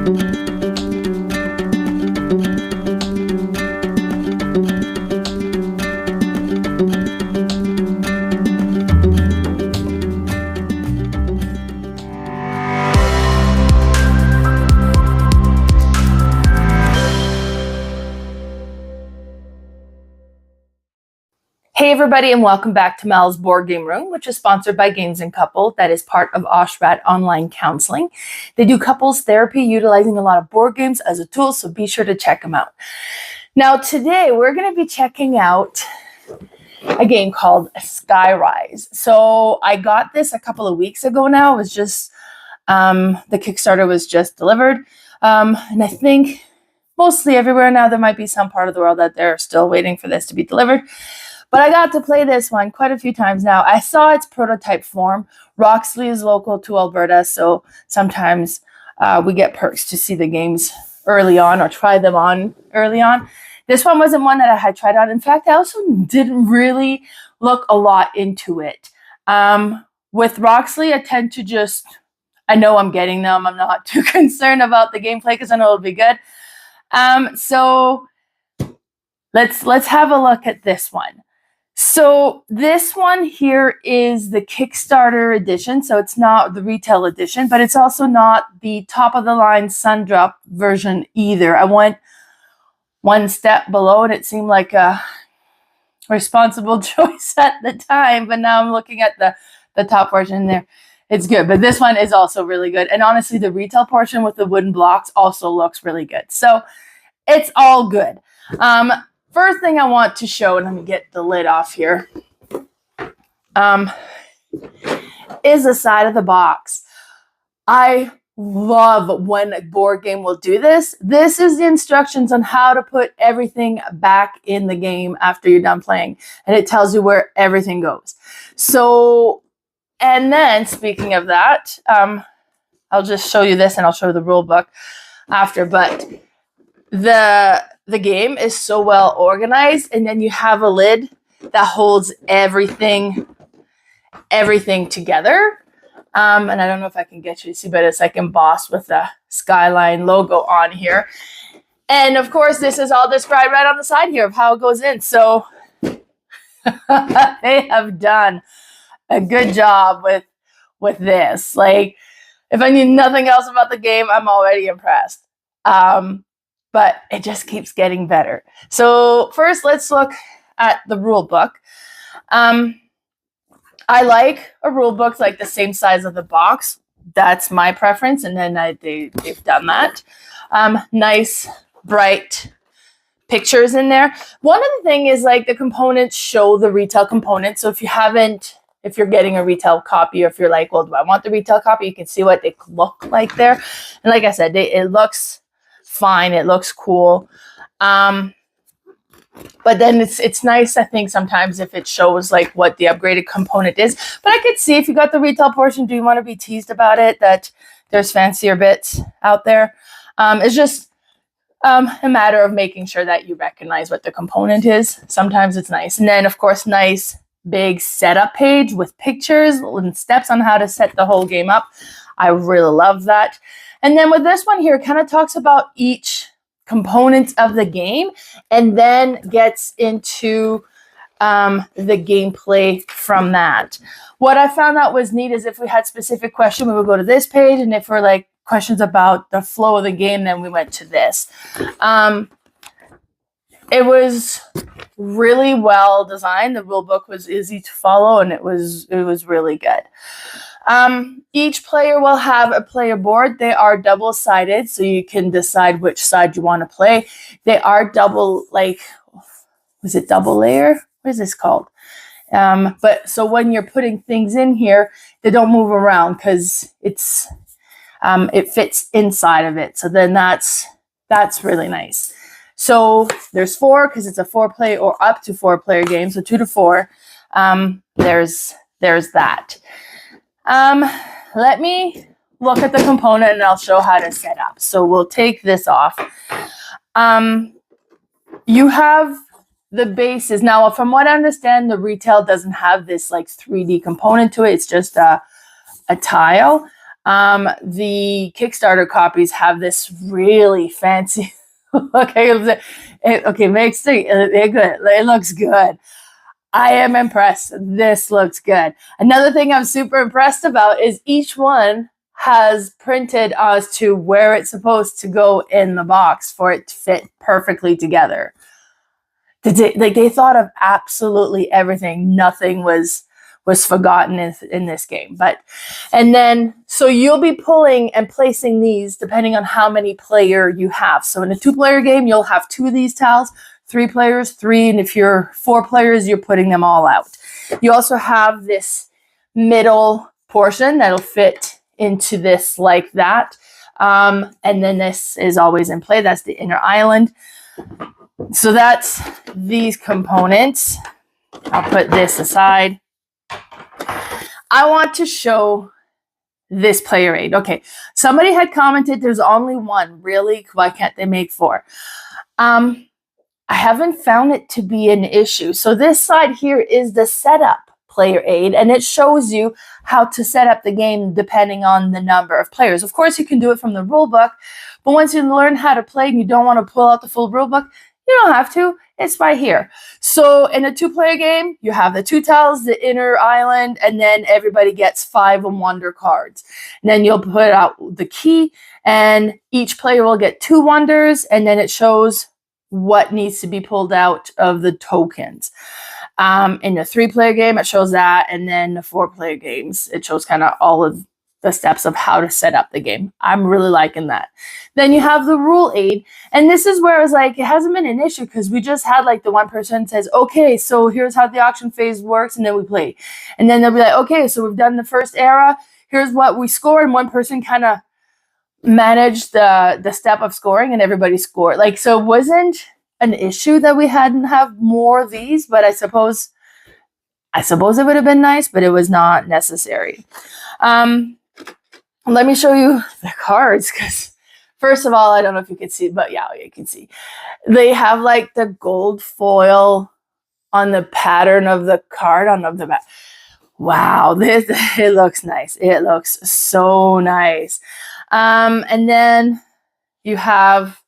Hey everybody, and welcome back to Mel's Board Game Room, which is sponsored by Games and Couples, that is part of Oshrat Online Counseling. They do couples therapy utilizing a lot of board games as a tool, so be sure to check them out. Now today we're going to be checking out a game called Skyrise. So I got this a couple of weeks ago now. It was just, the Kickstarter was just delivered. And I think mostly everywhere now, there might be some part of the world that they're still waiting for this to be delivered. But I got to play this one quite a few times now. I saw its prototype form. Roxley is local to Alberta, so sometimes we get perks to see the games early on or try them on early on. This one wasn't one that I had tried out. In fact, I also didn't really look a lot into it. With Roxley, I tend to just, I know I'm getting them. I'm not too concerned about the gameplay because I know it'll be good. So let's have a look at this one. So this one here is the Kickstarter edition. So it's not the retail edition, but it's also not the top of the line Sundrop version either. I went one step below and it seemed like a responsible choice at the time, but now I'm looking at the top version there. It's good, but this one is also really good. And honestly, the retail portion with the wooden blocks also looks really good. So it's all good. First thing I want to show, and let me get the lid off here, is the side of the box. I love when a board game will do this. This is the instructions on how to put everything back in the game after you're done playing. And it tells you where everything goes. So, and then speaking of that, I'll just show you this and I'll show you the rule book after, but the game is so well organized, and then you have a lid that holds everything together. And I don't know if I can get you to see, but it's like embossed with the Skyline logo on here. And of course, this is all described right on the side here of how it goes in. So they have done a good job with this. Like, if I need nothing else about the game, I'm already impressed. But it just keeps getting better. So first, let's look at the rule book. I like a rule book like the same size of the box. That's my preference, and then they've done that. Nice, bright pictures in there. One of the things is like the components show the retail components. So if you're getting a retail copy, or if you're like, well, do I want the retail copy? You can see what they look like there. And like I said, it looks fine. It looks cool. But then it's nice, I think, sometimes if it shows like what the upgraded component is. But I could see if you got the retail portion, do you want to be teased about it, that there's fancier bits out there? It's just a matter of making sure that you recognize what the component is. Sometimes it's nice. And then, of course, nice big setup page with pictures and steps on how to set the whole game up. I really love that. And then with this one here, it kind of talks about each component of the game and then gets into the gameplay from that. What I found out was neat is if we had specific questions, we would go to this page. And if we're like questions about the flow of the game, then we went to this. It was really well designed. The rule book was easy to follow, and it was really good. Each player will have a player board. They are double-sided, so you can decide which side you want to play. They are double, like, was it double layer? What is this called? But so when you're putting things in here, they don't move around because it's it fits inside of it. So then that's really nice. So there's 4 because it's a 4-player or up to 4-player game. So 2 to 4. There's that. Let me look at the component and I'll show how to set up. So we'll take this off. You have the bases. Now, from what I understand, the retail doesn't have this like 3D component to it. It's just a tile. The Kickstarter copies have this really fancy, okay, mixed thing. They're good. It looks good. I am impressed. This looks good. Another thing I'm super impressed about is each one has printed as to where it's supposed to go in the box for it to fit perfectly together. They thought of absolutely everything. Nothing was forgotten in this game. And then, so you'll be pulling and placing these depending on how many player you have. So in a 2-player game, you'll have 2 of these tiles, 3 players, 3, and if you're 4 players, you're putting them all out. You also have this middle portion that'll fit into this like that. And then this is always in play. That's the inner island. So that's these components. I'll put this aside. I want to show this player aid. Okay, somebody had commented there's only one. Really? Why can't they make 4? I haven't found it to be an issue. So this side here is the setup player aid, and it shows you how to set up the game depending on the number of players. Of course, you can do it from the rule book, but once you learn how to play and you don't want to pull out the full rule book, you don't have to. It's right here. So in a 2-player game, you have the 2 tiles, the inner island, and then everybody gets 5 wonder cards. And then you'll put out the key, and each player will get 2 wonders, and then it shows what needs to be pulled out of the tokens. In the 3-player game, it shows that, and then the 4-player games, it shows kind of all of the steps of how to set up the game. I'm really liking that. Then you have the rule aid, and this is where it's like, it hasn't been an issue because we just had like the one person says, okay, so here's how the auction phase works, and then we play. And then they'll be like, okay, so we've done the first era, here's what we score, and one person kind of managed the step of scoring, and everybody scored. Like, so it wasn't an issue that we hadn't have more of these, but I suppose it would have been nice, but it was not necessary. Let me show you the cards, because first of all, I don't know if you can see, but yeah, you can see. They have like the gold foil on the pattern of the card on the back. Wow, it looks nice. It looks so nice. And then you have,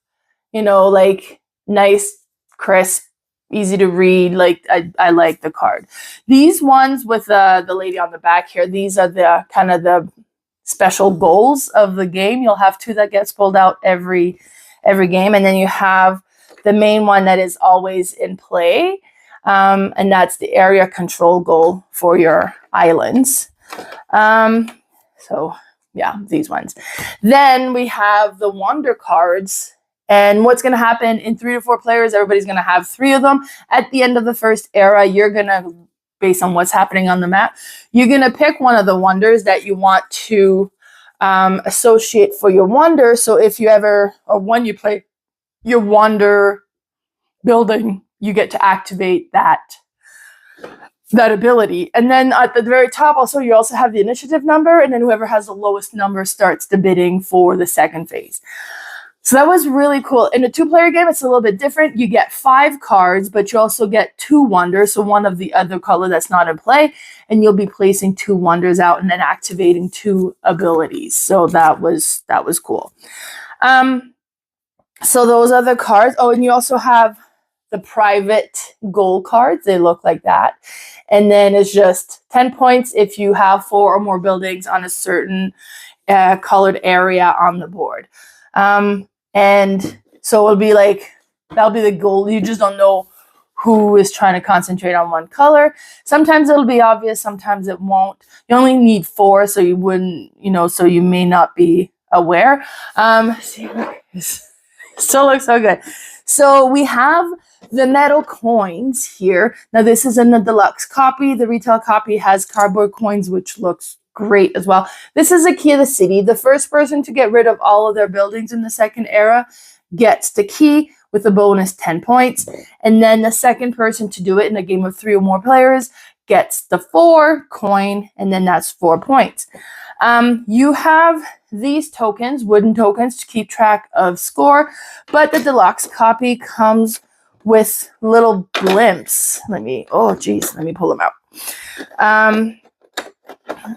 like nice, crisp, easy to read. Like I like the card. These ones with the lady on the back here, these are the kind of the special goals of the game. You'll have 2 that gets pulled out every game, and then you have the main one that is always in play, and that's the area control goal for your islands. So yeah, these ones. Then we have the wonder cards, and what's going to happen in 3 to 4 players, everybody's going to have 3 of them. At the end of the first era, you're going to, based on what's happening on the map, you're going to pick one of the wonders that you want to associate for your wonder. So if you ever, or when you play your wonder building, you get to activate that ability. And then at the very top also, you also have the initiative number, and then whoever has the lowest number starts the bidding for the second phase. So that was really cool. In a 2-player game, it's a little bit different. You get 5 cards, but you also get 2 wonders. So one of the other color that's not in play, and you'll be placing 2 wonders out and then activating 2 abilities. So that was cool. So those other cards. Oh, and you also have the private goal cards. They look like that. And then it's just 10 points if you have 4 or more buildings on a certain colored area on the board. And so it'll be like, that'll be the goal. You just don't know who is trying to concentrate on one color. Sometimes it'll be obvious, sometimes it won't. You only need 4, so you wouldn't, so you may not be aware. See, it still looks so good. So we have the metal coins here. Now this is in the deluxe copy. The retail copy has cardboard coins, which looks great as well. This is a key of the city. The first person to get rid of all of their buildings in the second era gets the key with a bonus 10 points. And then the second person to do it in a game of 3 or more players gets the 4 coin, and then that's 4 points. You have these tokens, wooden tokens, to keep track of score, but the deluxe copy comes with little blimps. Let me pull them out.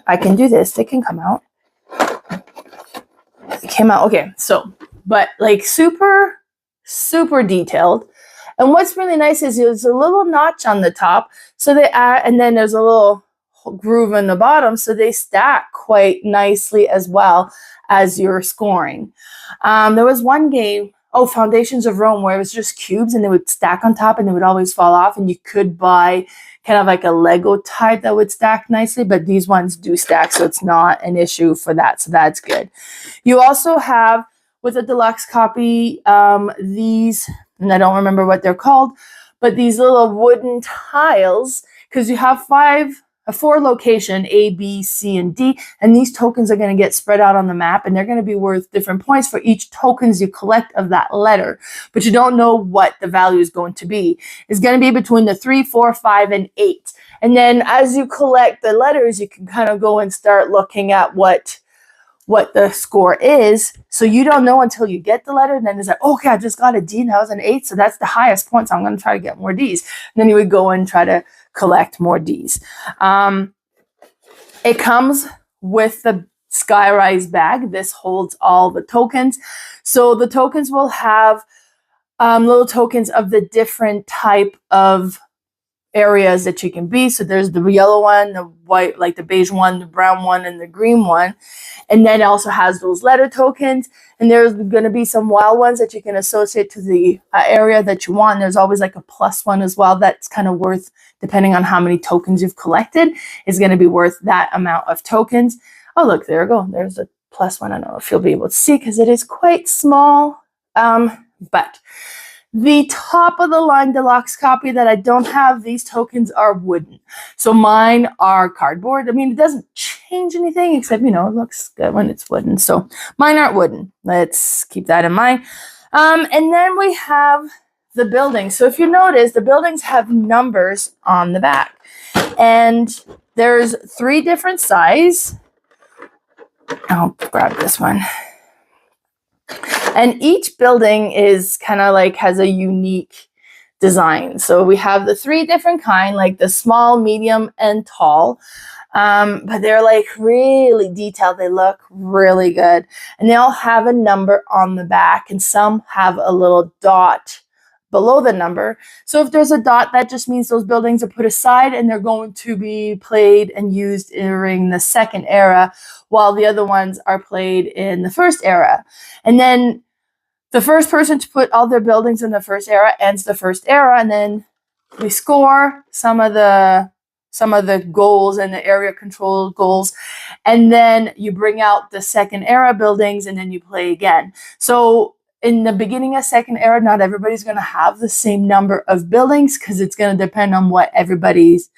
I can do this. They can come out. It came out, okay, so, but like super, super detailed. And what's really nice is there's a little notch on the top, so they add, and then there's a little groove in the bottom, so they stack quite nicely as well as you're scoring. There was one game, Foundations of Rome, where it was just cubes and they would stack on top and they would always fall off, and you could buy kind of like a Lego type that would stack nicely, but these ones do stack, so it's not an issue for that, so that's good. You also have, with a deluxe copy, these, and I don't remember what they're called, but these little wooden tiles, because you have four location, A, B, C, and D, and these tokens are going to get spread out on the map, and they're going to be worth different points for each tokens you collect of that letter, but you don't know what the value is going to be. It's going to be between the 3, 4, 5, and 8. And then as you collect the letters, you can kind of go and start looking at what the score is. So you don't know until you get the letter, and then it's like, okay, I just got a D and that was an 8, so that's the highest point, so I'm going to try to get more Ds. And then you would go and try to collect more Ds. It comes with the Skyrise bag. This holds all the tokens. So the tokens will have little tokens of the different type of areas that you can be. So there's the yellow one, the white, like the beige one, the brown one, and the green one. And then it also has those letter tokens. And there's going to be some wild ones that you can associate to the area that you want. There's always like a plus one as well. That's kind of worth, depending on how many tokens you've collected, is going to be worth that amount of tokens. Oh, look, there we go. There's a plus one. I don't know if you'll be able to see because it is quite small. But the top of the line deluxe copy that I don't have, these tokens are wooden. So mine are cardboard. I mean, it doesn't change anything except, it looks good when it's wooden. So mine aren't wooden. Let's keep that in mind. And then we have the buildings. So if you notice, the buildings have numbers on the back. And there's 3 different sizes. I'll grab this one. And each building is kind of like has a unique design. So we have the 3 different kind, like the small, medium, and tall. But they're like really detailed. They look really good. And they all have a number on the back, and some have a little dot below the number. So if there's a dot, that just means those buildings are put aside and they're going to be played and used during the second era, while the other ones are played in the first era. And then the first person to put all their buildings in the first era ends the first era, and then we score some of the goals and the area control goals, and then you bring out the second era buildings, and then you play again. So in the beginning of second era, not everybody's going to have the same number of buildings because it's going to depend on what everybody's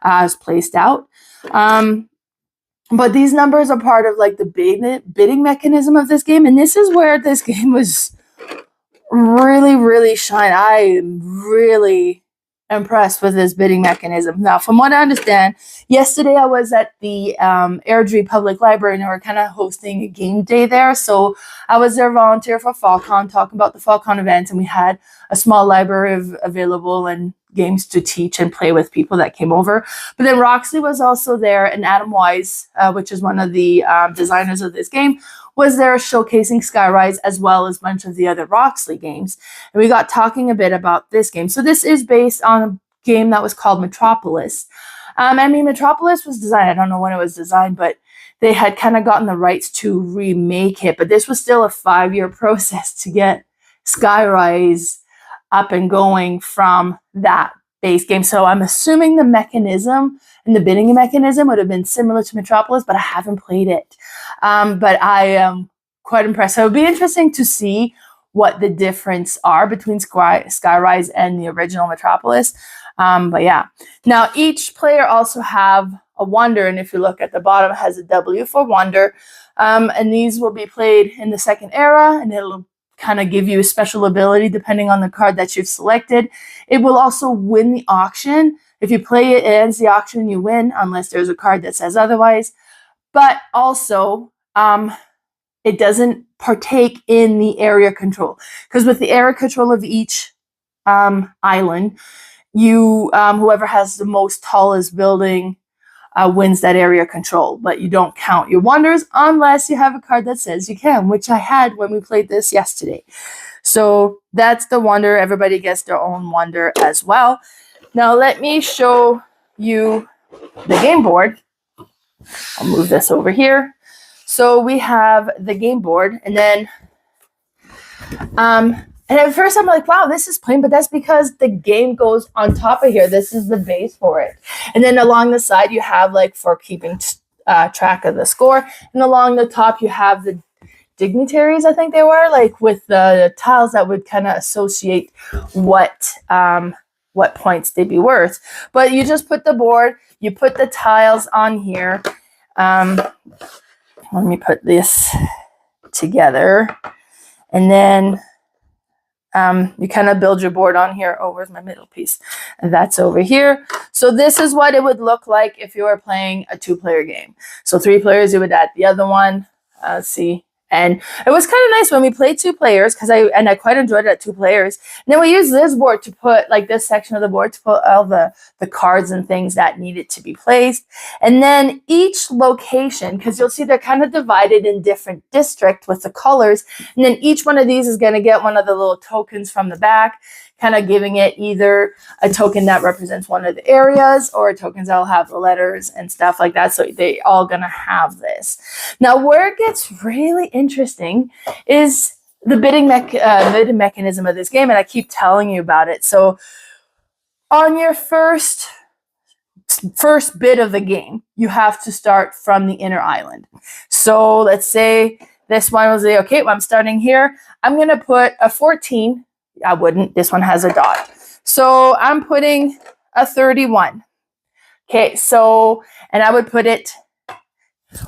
has placed out. But these numbers are part of like the bidding mechanism of this game, and this is where this game was really, really shine. I am really impressed with this bidding mechanism. Now, from what I understand, yesterday I was at the Airdrie Public Library, and they were kind of hosting a game day there. So I was there volunteer for FallCon, talking about the FallCon events, and we had a small library available and games to teach and play with people that came over. But then Roxley was also there, and Adam Wyse, which is one of the designers of this game, was there showcasing Skyrise as well as a bunch of the other Roxley games. And we got talking a bit about this game. So this is based on a game that was called Metropolys. Metropolys was designed, I don't know when it was designed, but they had kind of gotten the rights to remake it. But this was still a 5-year process to get Skyrise up and going from that base game. So I'm assuming the mechanism and the bidding mechanism would have been similar to Metropolys, but I haven't played it. But I am quite impressed. So it would be interesting to see what the difference are between Skyrise and the original Metropolys. But yeah. Now, each player also have a wonder, and if you look at the bottom, it has a W for wonder. And these will be played in the second era, and it'll kind of give you a special ability depending on the card that you've selected. It will also win the auction. If you play it, it ends the auction and you win, unless there's a card that says otherwise. But also, it doesn't partake in the area control. Because with the area control of each island, you whoever has the most tallest building wins that area control. But you don't count your wonders unless you have a card that says you can, which I had when we played this yesterday. So that's the wonder. Everybody gets their own wonder as well. Now let me show you the game board. I'll move this over here. So we have the game board, and then and at first I'm like, wow, this is plain, but that's because the game goes on top of here. This is the base for it. And then along the side, you have like for keeping track of the score. And along the top, you have the dignitaries, I think they were, like with the tiles that would kind of associate what points they'd be worth. But you just put the board, you put the tiles on here. Let me put this together. And then you kind of build your board on here. Oh, where's my middle piece? And that's over here. So this is what it would look like if you were playing a 2-player game. So 3 players, you would add the other one. See. And it was kind of nice when we played 2 players because I quite enjoyed it at 2 players. And then we used this board to put, like this section of the board, to put all the cards and things that needed to be placed. And then each location, because you'll see they're kind of divided in different districts with the colors. And then each one of these is going to get one of the little tokens from the back, kind of giving it either a token that represents one of the areas or tokens that will have the letters and stuff like that. So they all going to have this. Now, where it gets really interesting is the bidding mechanism of this game, and I keep telling you about it. So on your first bid of the game, you have to start from the inner island. So let's say this one was okay, well, I'm starting here. I'm going to put a 14. I wouldn't. This one has a dot. So I'm putting a 31. Okay, so, and I would put it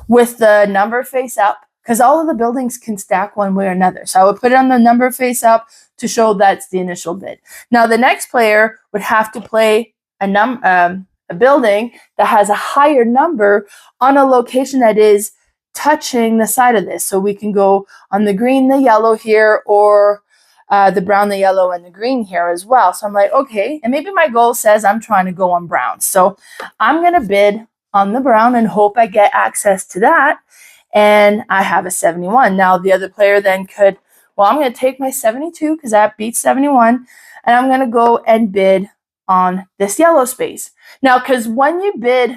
with the number face up because all of the buildings can stack one way or another. So I would put it on the number face up to show that's the initial bid. Now the next player would have to play a building that has a higher number on a location that is touching the side of this. So we can go on the green, the yellow here, or the brown, the yellow, and the green here as well. So I'm like, okay, and maybe my goal says I'm trying to go on brown. So I'm going to bid on the brown and hope I get access to that. And I have a 71. Now the other player then could, well, I'm going to take my 72 because that beats 71. And I'm going to go and bid on this yellow space. Now, because when you bid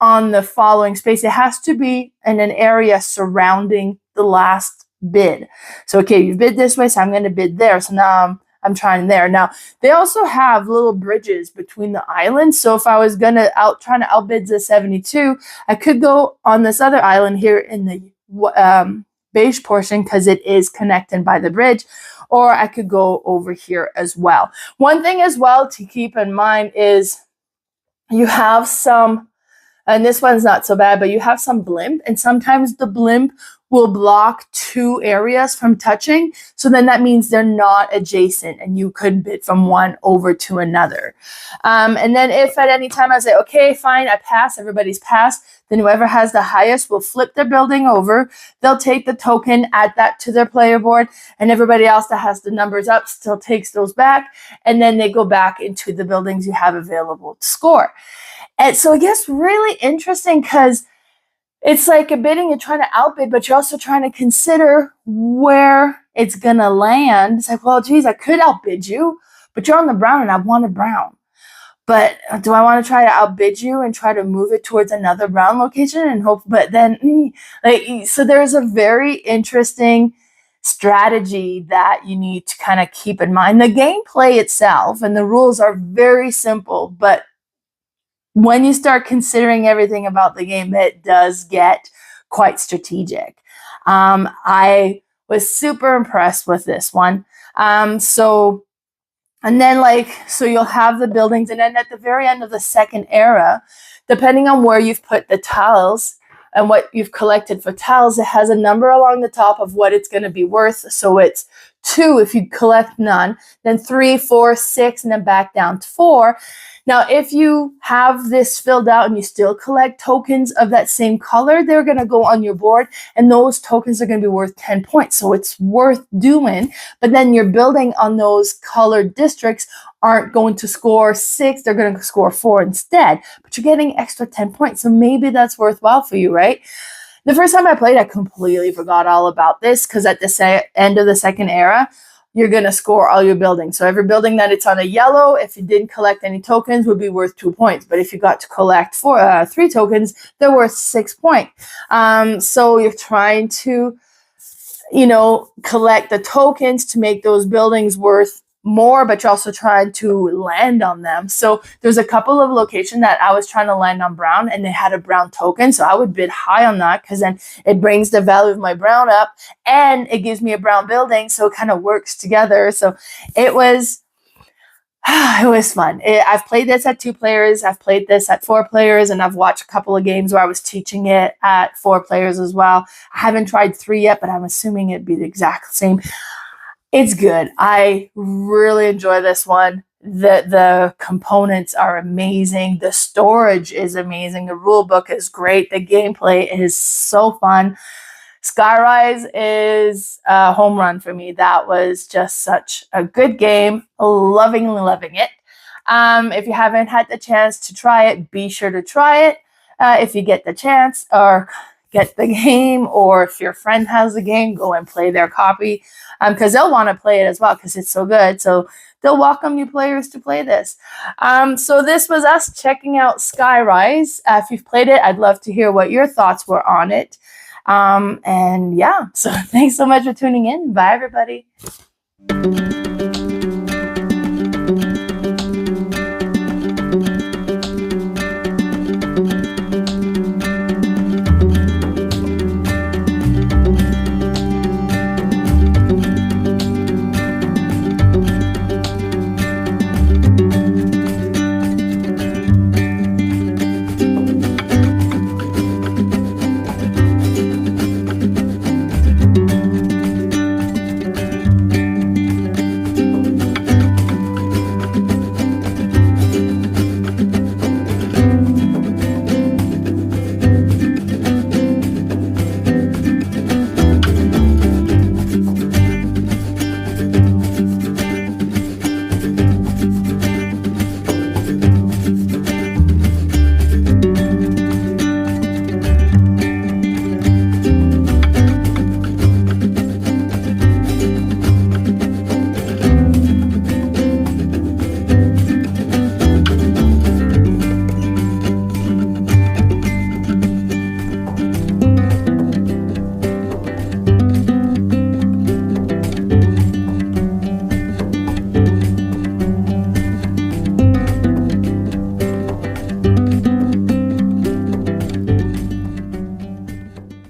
on the following space, it has to be in an area surrounding the last bid. So, okay, you bid this way, so I'm going to bid there. So now I'm trying there. Now, they also have little bridges between the islands. So if I was going to trying to outbid the 72, I could go on this other island here in the beige portion because it is connected by the bridge, or I could go over here as well. One thing as well to keep in mind is you have some, and this one's not so bad, but you have some blimp, and sometimes the blimp will block 2 areas from touching. So then that means they're not adjacent and you could bid from one over to another. And then if at any time I say, okay, fine, I pass, everybody's passed, then whoever has the highest will flip their building over. They'll take the token, add that to their player board, and everybody else that has the numbers up still takes those back. And then they go back into the buildings you have available to score. And so it gets really interesting because it's like a bidding, you're trying to outbid, but you're also trying to consider where it's going to land. It's like, well, geez, I could outbid you, but you're on the brown and I wanted brown. But do I want to try to outbid you and try to move it towards another brown location and hope, but then, like, so there's a very interesting strategy that you need to kind of keep in mind. The gameplay itself and the rules are very simple, but when you start considering everything about the game, it does get quite strategic. I was super impressed with this one. So you'll have the buildings, and then at the very end of the second era, depending on where you've put the tiles and what you've collected for tiles, it has a number along the top of what it's going to be worth. So it's 2 if you collect none, then 3, 4, 6, and then back down to 4. Now, if you have this filled out and you still collect tokens of that same color, they're going to go on your board, and those tokens are going to be worth 10 points. So it's worth doing, but then you're building on those colored districts aren't going to score 6, they're going to score 4 instead, but you're getting extra 10 points. So maybe that's worthwhile for you, right? The first time I played, I completely forgot all about this because at the end of the second era, you're going to score all your buildings. So every building that it's on a yellow, if you didn't collect any tokens, would be worth 2 points. But if you got to collect 3 tokens, they're worth 6 points. So you're trying to, collect the tokens to make those buildings worth more, but you're also trying to land on them. So there's a couple of locations that I was trying to land on brown and they had a brown token. So I would bid high on that because then it brings the value of my brown up and it gives me a brown building. So it kind of works together. So it was fun. I've played this at 2 players. I've played this at 4 players, and I've watched a couple of games where I was teaching it at 4 players as well. I haven't tried 3 yet, but I'm assuming it'd be the exact same. It's good. I really enjoy this one. The components are amazing. The storage is amazing. The rule book is great. The gameplay is so fun. Skyrise is a home run for me. That was just such a good game. Loving it. If you haven't had the chance to try it, be sure to try it. If you get the chance, or get the game, or if your friend has the game, go and play their copy, because they'll want to play it as well because it's so good. So they'll welcome new players to play this. So this was us checking out Skyrise. If you've played it, I'd love to hear what your thoughts were on it. And yeah, so thanks so much for tuning in. Bye, everybody.